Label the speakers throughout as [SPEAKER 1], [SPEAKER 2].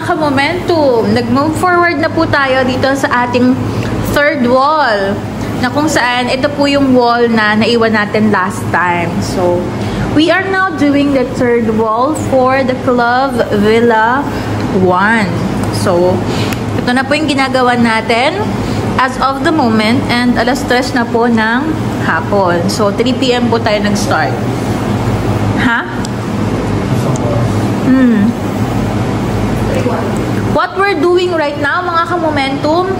[SPEAKER 1] ka-momentum, nag-move forward na po tayo dito sa ating third wall. Na kung saan, ito po yung wall na naiwan natin last time. So, we are now doing the third wall for the Club Villa 1. So, ito na po yung ginagawa natin as of the moment and alas 3 na po ng hapon. So, 3 PM po tayo nag-start. Ha? What we're doing right now, mga ka-momentum,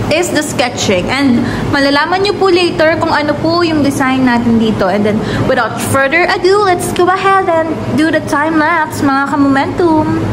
[SPEAKER 1] is the sketching. And malalaman nyo po later kung ano po yung design natin dito. And then, without further ado, let's go ahead and do the time-lapse, mga ka-momentum.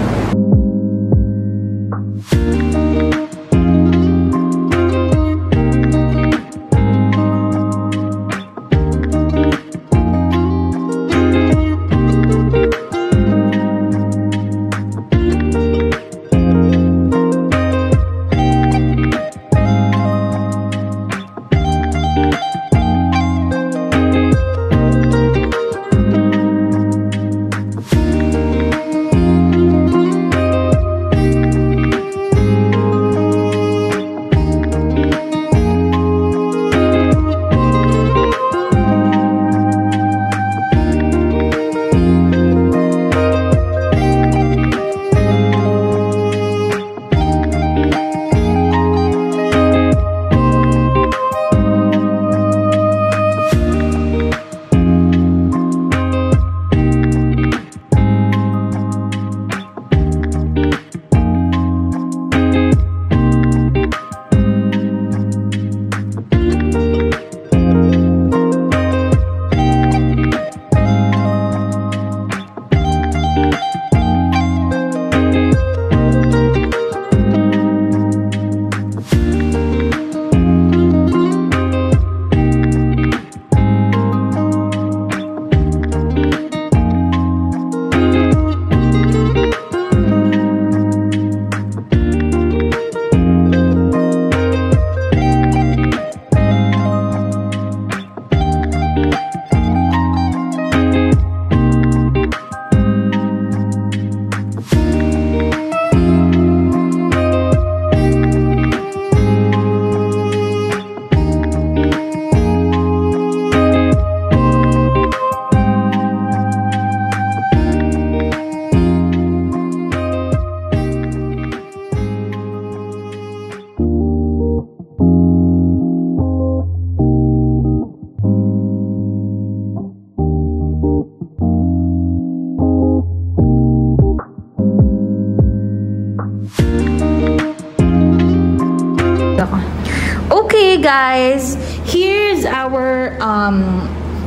[SPEAKER 1] Okay guys, here's our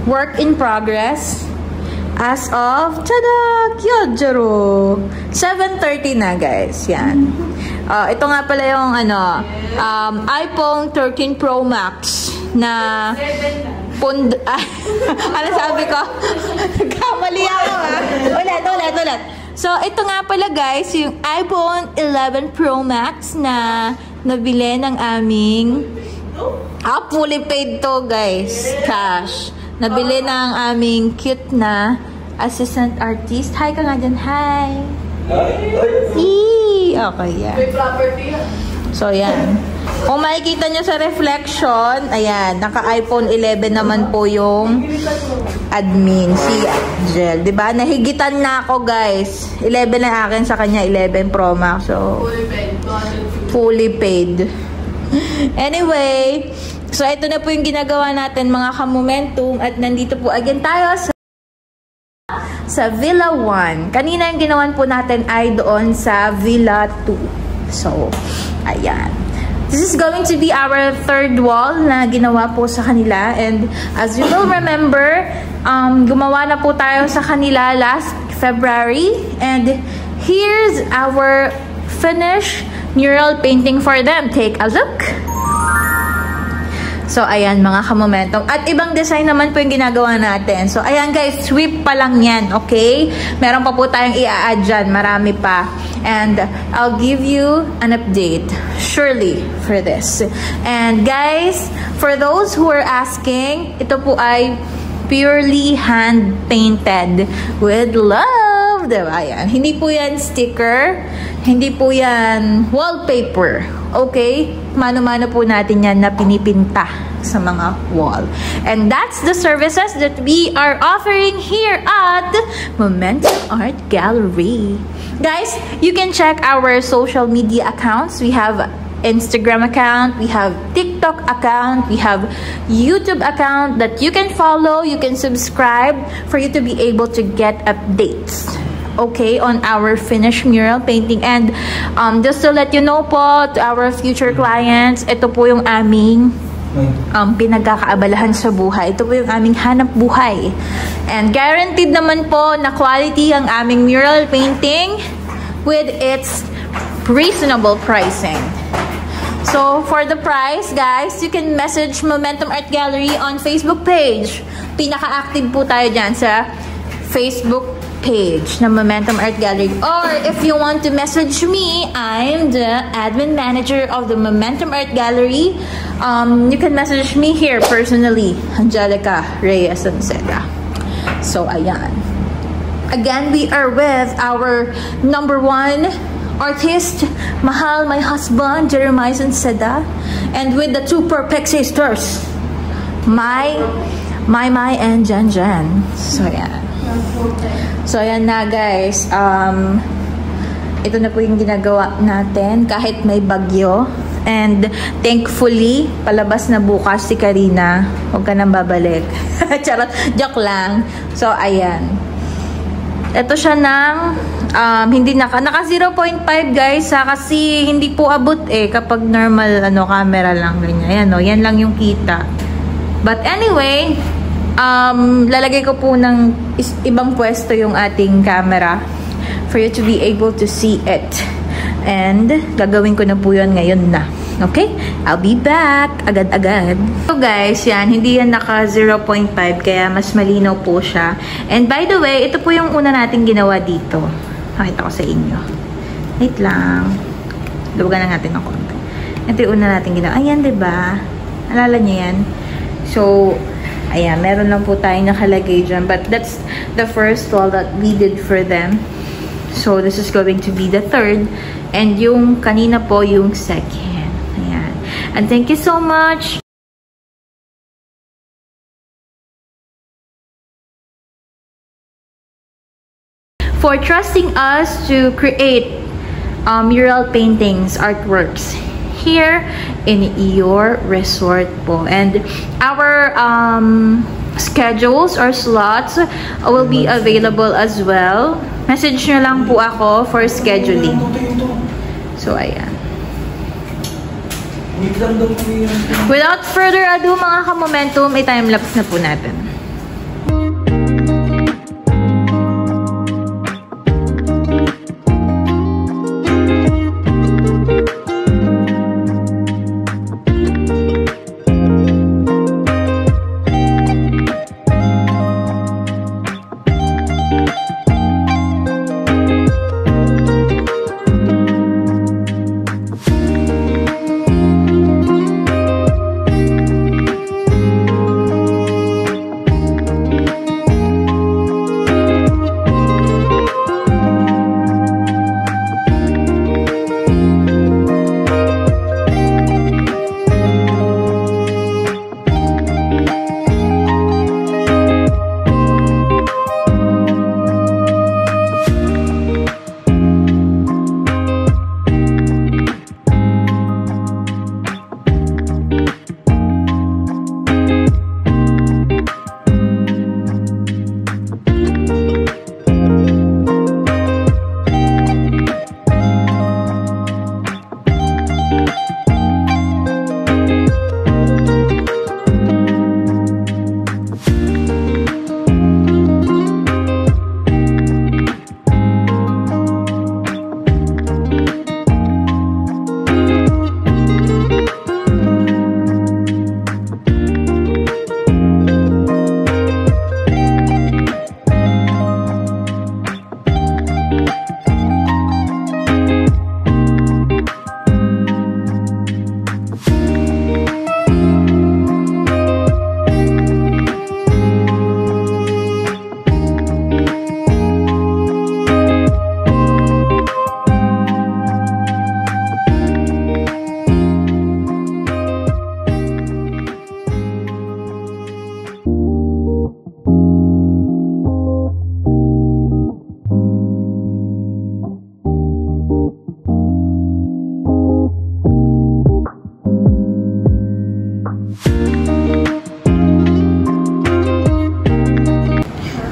[SPEAKER 1] work in progress as of Kyojiro 7:30 na guys. Yan. Ito nga pala yung iPhone 13 Pro Max na ano sabi ko? Kamali ako ulit. So, ito nga pala guys, yung iPhone 11 Pro Max na nabili ng aming fully paid to guys, cash. Nabili ng aming cute na assistant artist. Hi ka nga dyan, hi! Okay, yan. May property yan. So, yan. Kung makikita nyo sa reflection, ayan, naka-iPhone 11 naman po yung admin, si Jel. Diba? Nahigitan na ako, guys. 11 na akin, sa kanya 11 Pro Max. So, fully paid. Anyway, so ito na po yung ginagawa natin, mga ka-momentum. At nandito po again tayo sa Villa 1. Kanina yung ginawan po natin ay doon sa Villa 2. So, ayan. This is going to be our third wall na ginawa po sa kanila. And as you will remember, gumawa na po tayo sa kanila last February. And here's our finished mural painting for them. Take a look. So, ayan mga ka-momentum. At ibang design naman po yung ginagawa natin. So, ayan guys, sweep pa lang yan, okay? Meron pa po tayong i-add dyan. Marami pa. And I'll give you an update, surely, for this. And guys, for those who are asking, ito po ay purely hand-painted with love. Diba? Ayan. Hindi po yan sticker. Hindi po yan wallpaper. Okay? Mano-mano po natin yan na pinipinta sa mga wall. And that's the services that we are offering here at Momentum Art Gallery. Guys, you can check our social media accounts. We have Instagram account, we have TikTok account, we have YouTube account that you can follow, you can subscribe for you to be able to get updates, okay, on our finished mural painting. And just to let you know po, to our future clients, ito po yung aming pinagkakaabalahan sa buhay. Ito po yung aming hanap buhay. And guaranteed naman po na quality ang aming mural painting with its reasonable pricing. So, for the price, guys, you can message Momentum Art Gallery on Facebook page. Pinaka-active po tayo dyan sa Facebook page na Momentum Art Gallery. Or, if you want to message me, I'm the admin manager of the Momentum Art Gallery. You can message me here personally, Angelica Reyes Anceda. So, ayan. Again, we are with our #1 artist, Mahal, my husband, Jeremiah Anceda, and with the 2 perfect sisters, Mai, and Jan. So, yan. So, yan na, guys. Ito na po yung ginagawa natin kahit may bagyo. And thankfully, palabas na bukas si Karina. Huwag ka nang babalik. Charot, joke lang. So, ayan. Ito siya ng hindi naka 0.5 guys kasi hindi po abot kapag normal camera lang ganyan. Ayan, yan lang yung kita. But anyway, lalagay ko po ng ibang pwesto yung ating camera for you to be able to see it. And gagawin ko na po yun ngayon na. Okay? I'll be back agad-agad. So guys, yan. Hindi yan naka 0.5 kaya mas malinaw po siya. And by the way, ito po yung una natin ginawa dito. Pakita ko sa inyo. Wait lang. Luwagan na natin ng konti. Ito yung una natin ginawa. Ayan, diba? Alala niyo yan? So, ayan. Meron lang po tayong nakalagay dyan. But that's the first wall that we did for them. So, this is going to be the third. And yung kanina po yung second. Ayan. And thank you so much. For trusting us to create mural paintings, artworks here in your resort po. And our schedules or slots will be available as well. Message nyo lang po ako for scheduling. So, ayan. Without further ado, mga ka-momentum, i-timelapse na po natin.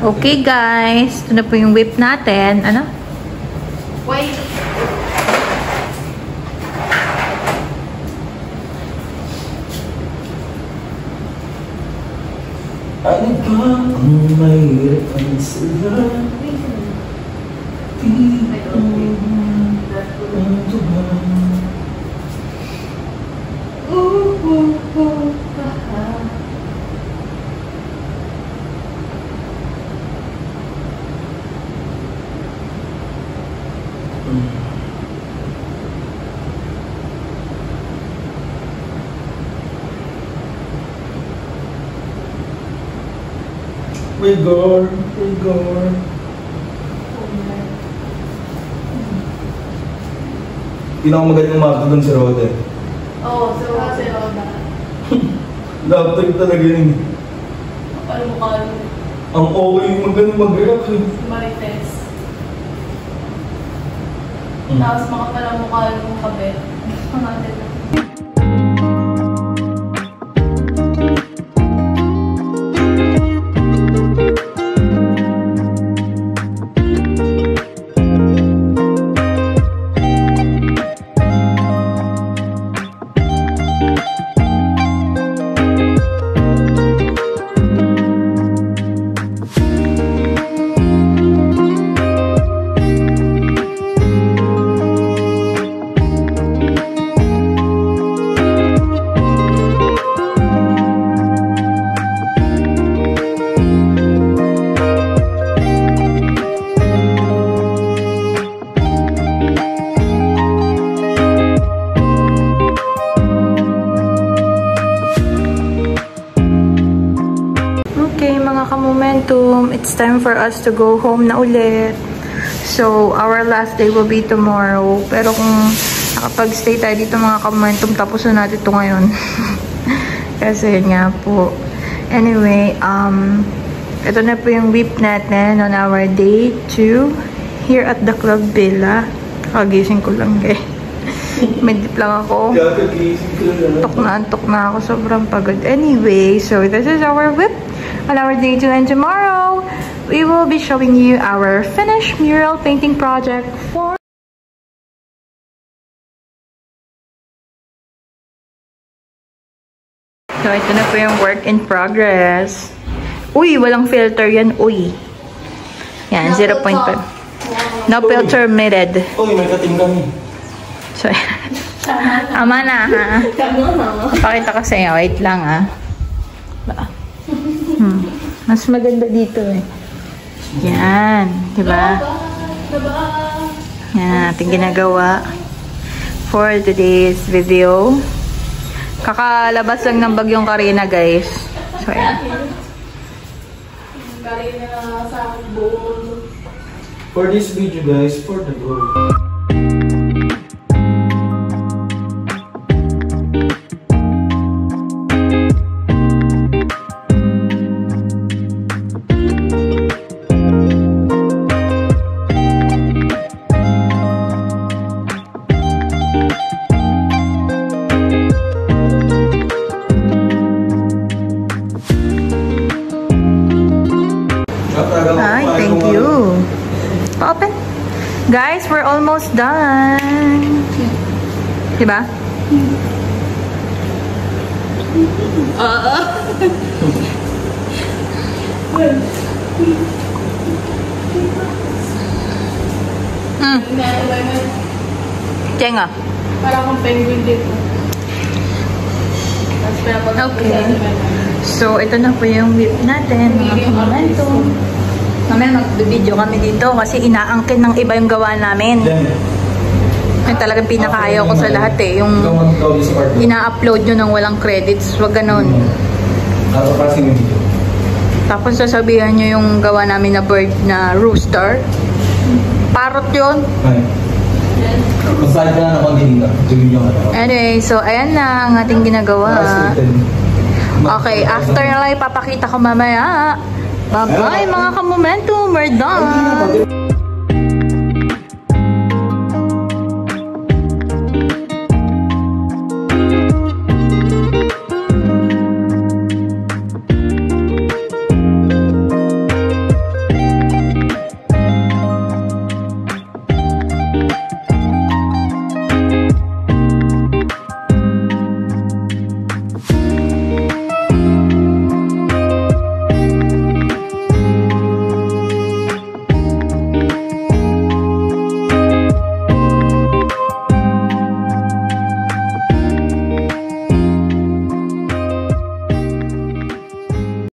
[SPEAKER 1] Okay guys, ito na po yung whip natin. Ano? Wait.
[SPEAKER 2] Ano ba ang mayroon sila? Rigor. Pinakamagaling umabot doon si Rode.
[SPEAKER 3] Oo, si Roda.
[SPEAKER 2] Laptop talaga yun.
[SPEAKER 3] Ano mo ka?
[SPEAKER 2] Ang okay magaling mag-react eh.
[SPEAKER 3] Marites. Tapos makapal ang mukha ng kabet. Pangalan na.
[SPEAKER 1] Momentum, it's time for us to go home na ulit. So, our last day will be tomorrow. Pero kung nakapag-stay tayo dito mga ka-momentum, tapos na natin ito ngayon. Kasi nga po. Anyway, ito na po yung whip natin on our day 2 here at the Club Villa. Kagising ko lang guys. Medip lang ako. Antok na ako. Sobrang pagod. Anyway, so this is our whip on our day 2, and tomorrow we will be showing you our finished mural painting project for so ito na po yung work in progress. Uy, walang filter yan. Uy. Yan, 0.5. No filter omitted.
[SPEAKER 2] Uy, may kating kami.
[SPEAKER 1] So, tama na ha. Pakita ko sa iyo. Wait lang ha. Mas maganda dito eh. Yan. Diba? Yan ating ginagawa for today's video. Kakalabas lang ng bagyong Karina guys. So yan.
[SPEAKER 3] Karina sa buong.
[SPEAKER 2] For this video guys, for the goal.
[SPEAKER 1] Hi, thank you. Pa-open. Guys, we're almost done. Diba? Tenga.
[SPEAKER 3] Para akong penguin dito.
[SPEAKER 1] Okay. So, ito na po yung whip natin, mga momentum. Mamaya mag-video kami dito kasi inaangkin ng iba yung gawa namin. Yung talagang pinakaayaw ko sa lahat eh. Yung ina-upload nyo ng walang credits. Wag ganon. Tapos sasabihan nyo yung gawa namin na bird na rooster. Parrot yun. Anyway, so ayan na ang ating ginagawa. Okay, after na lang ipapakita ko mamaya. Bye-bye mga ka-momentum. We're done.